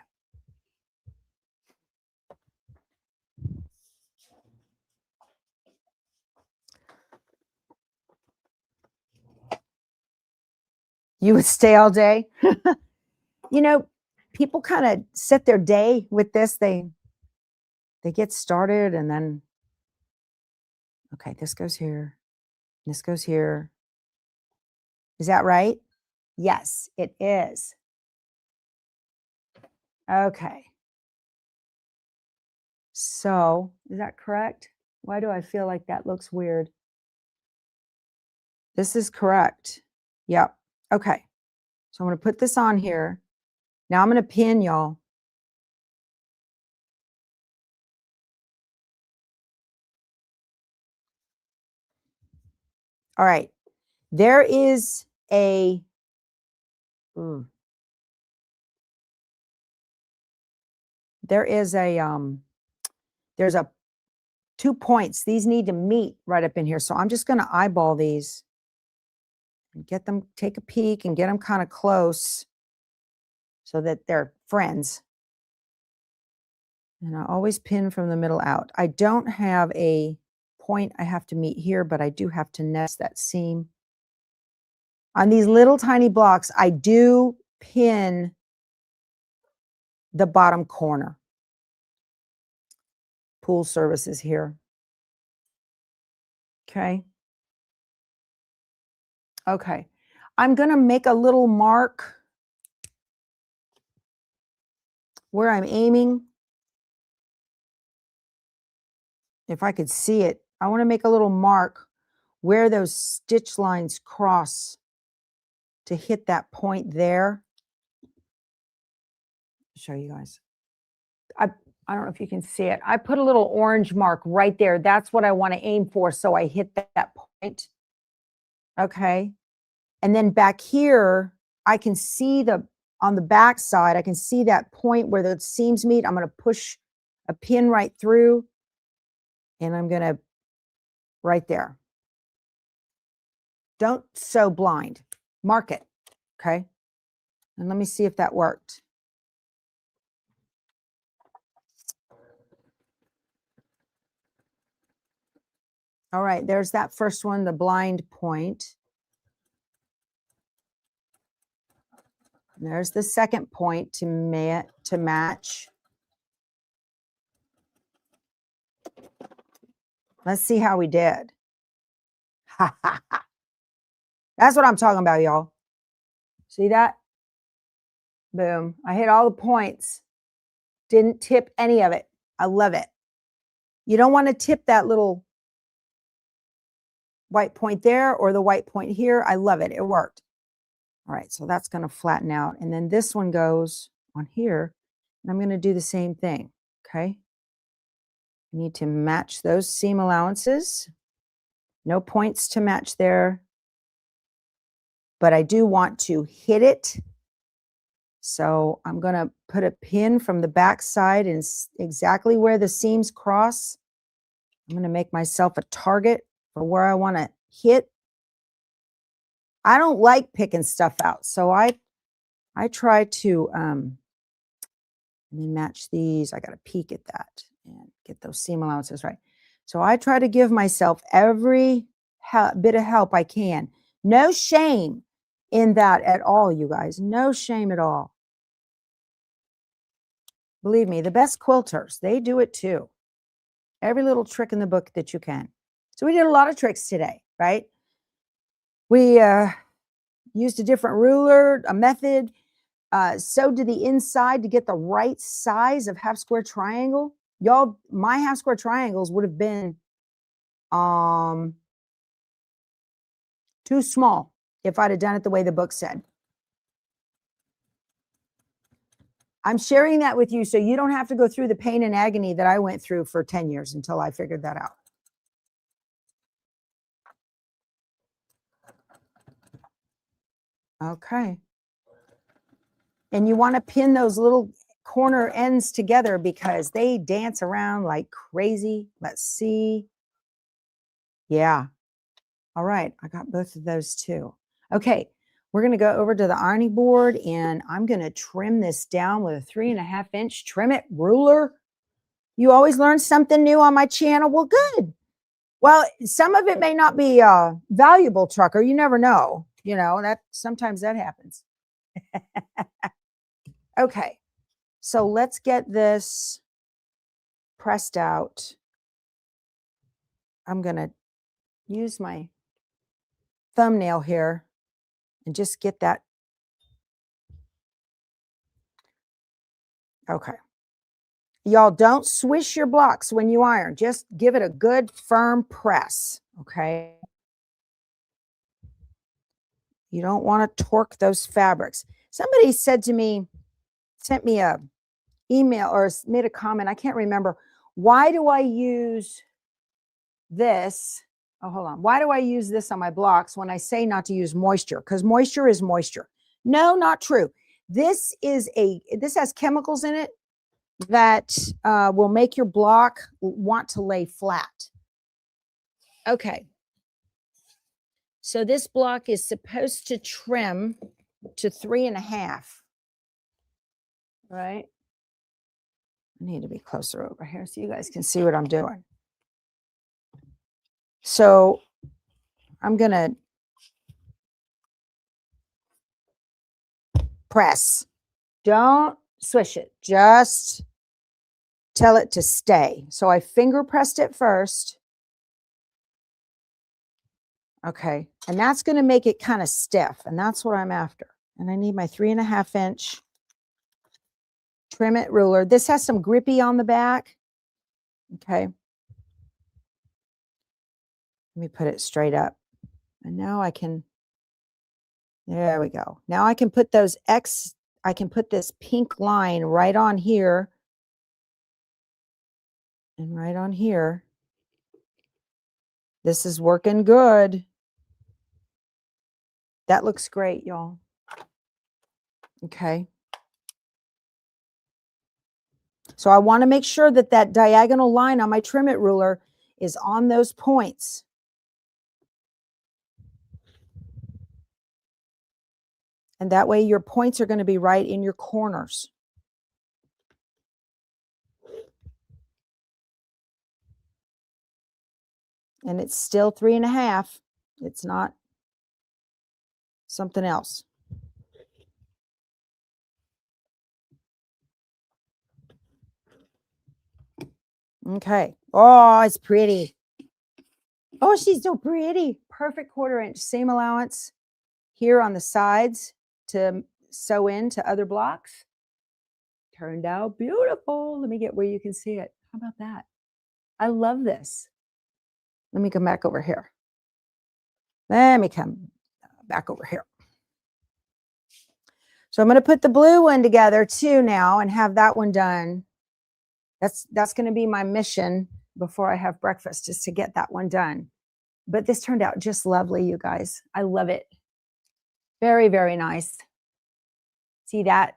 You would stay all day? You know, people kind of set their day with this. They get started and then, okay, this goes here. This goes here. Is that right? Yes, it is. Okay. So, is that correct? Why do I feel like that looks weird? This is correct. Yep. Okay. So I'm going to put this on here. Now I'm going to pin, y'all. All right. There is a there's a 2 points. These need to meet right up in here. So I'm just going to eyeball these and get them, take a peek and get them kind of close so that they're friends. And I always pin from the middle out. I don't have a point I have to meet here, but I do have to nest that seam. On these little tiny blocks, I do pin the bottom corner. Pool services here. Okay. Okay. I'm going to make a little mark where I'm aiming. If I could see it, I want to make a little mark where those stitch lines cross to hit that point there. I'll show you guys. I don't know if you can see it. I put a little orange mark right there. That's what I want to aim for, so I hit that point. Okay. And then back here, I can see on the back side, I can see that point where the seams meet. I'm going to push a pin right through, and I'm going to right there. Don't sew blind. Mark it. Okay. And let me see if that worked. All right, there's that first one, the blind point. And there's the second point to match. Let's see how we did. That's what I'm talking about, y'all. See that? Boom. I hit all the points. Didn't tip any of it. I love it. You don't want to tip that little white point there or the white point here. I love it. It worked. All right, so that's going to flatten out. And then this one goes on here. And I'm going to do the same thing. Okay. I need to match those seam allowances. No points to match there. but I do want to hit it. So I'm going to put a pin from the back side and exactly where the seams cross. I'm going to make myself a target for where I want to hit. I don't like picking stuff out, so I try to match these. I got to peek at that and get those seam allowances right. So I try to give myself every bit of help I can. No shame in that at all, you guys. No shame at all. Believe me, the best quilters, they do it too. Every little trick in the book that you can. So we did a lot of tricks today, right? We used a different ruler, a method, sewed to the inside to get the right size of half square triangle. Y'all, my half square triangles would have been too small if I'd have done it the way the book said. I'm sharing that with you so you don't have to go through the pain and agony that I went through for 10 years until I figured that out. Okay. And you want to pin those little corner ends together because they dance around like crazy. Let's see. Yeah. All right. I got both of those too. Okay. We're going to go over to the ironing board and I'm going to trim this down with a 3.5-inch trim it ruler. You always learn something new on my channel. Well, good. Well, some of it may not be valuable, trucker. You never know. You know, that sometimes that happens. Okay. So let's get this pressed out. I'm going to use my thumbnail here and just get that. Okay. Y'all don't swish your blocks when you iron. Just give it a good firm press. Okay. You don't want to torque those fabrics. Somebody said to me, sent me a email or made a comment. I can't remember. Why do I use this? Oh, hold on. Why do I use this on my blocks when I say not to use moisture? Because moisture is moisture. No, not true. This has chemicals in it that will make your block want to lay flat. Okay. So this block is supposed to trim to 3.5. Right? I need to be closer over here so you guys can see what I'm doing. So I'm going to press. Don't swish it. Just tell it to stay. So I finger pressed it first. Okay. And that's going to make it kind of stiff. And that's what I'm after. And I need my 3.5-inch trim it ruler. This has some grippy on the back. Okay. Let me put it straight up. And now I can, there we go. Now I can put those I can put this pink line right on here and right on here. This is working good. That looks great, y'all. Okay. So I want to make sure that that diagonal line on my trim it ruler is on those points. And that way your points are going to be right in your corners. And it's still 3.5. It's not something else. Okay. Oh, it's pretty. Oh, she's so pretty. Perfect 1/4-inch seam allowance here on the sides to sew into other blocks. Turned out beautiful. Let me get where you can see it. How about that? I love this. Let me come back over here. Let me come back over here. So I'm going to put the blue one together too now and have that one done. That's going to be my mission before I have breakfast, is to get that one done. But this turned out just lovely, you guys. I love it. Very, very nice. See that?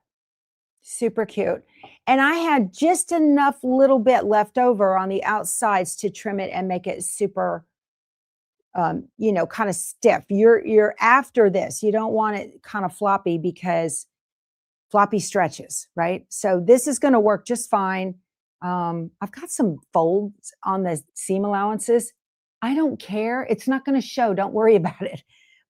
Super cute. And I had just enough little bit left over on the outsides to trim it and make it super, you know, kind of stiff. You're after this. You don't want it kind of floppy because floppy stretches, right? So this is going to work just fine. I've got some folds on the seam allowances. I don't care. It's not going to show. Don't worry about it.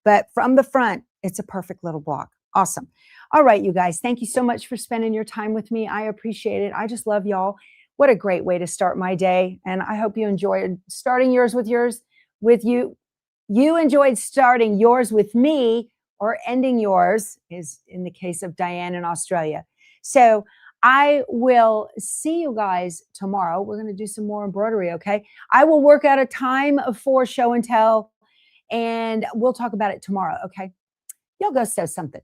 But from the front, it's a perfect little block. Awesome. All right, you guys, thank you so much for spending your time with me. I appreciate it. I just love y'all. What a great way to start my day. And I hope you enjoyed starting yours with you. You enjoyed starting yours with me, or ending yours is in the case of Diane in Australia. So I will see you guys tomorrow. We're going to do some more embroidery, okay? I will work out a time for show and tell, and we'll talk about it tomorrow, okay? Y'all go sew something.